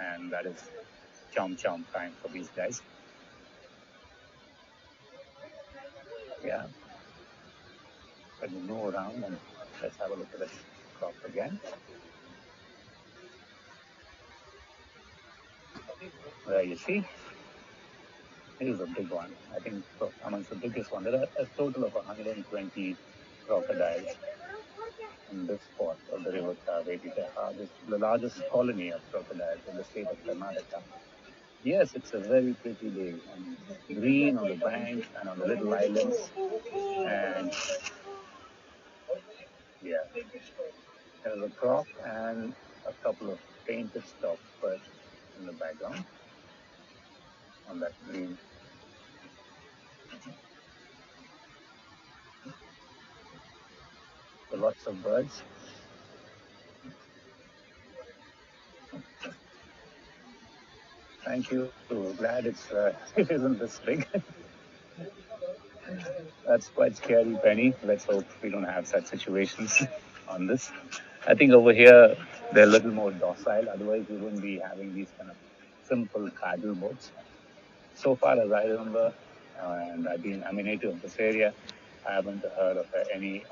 and that is chomp time for these guys. Yeah. Let me move around and let's have a look at this crop again. There you see, here's a big one. I think amongst the biggest one. There are a total of 120 crocodiles in this spot of the River Kaveri. This is the largest colony of crocodiles in the state of Karnataka. Yes, it's a very pretty day. And green on the banks and on the little islands. And yeah, there's a croc and a couple of painted stoppers in the background on that green. So lots of birds. Thank you. Glad it isn't this big. That's quite scary, Penny. Let's hope we don't have such situations on this. I think over here they're a little more docile. Otherwise, we wouldn't be having these kind of simple paddle boats. So far as I remember, and I'm a native of this area, I haven't heard of any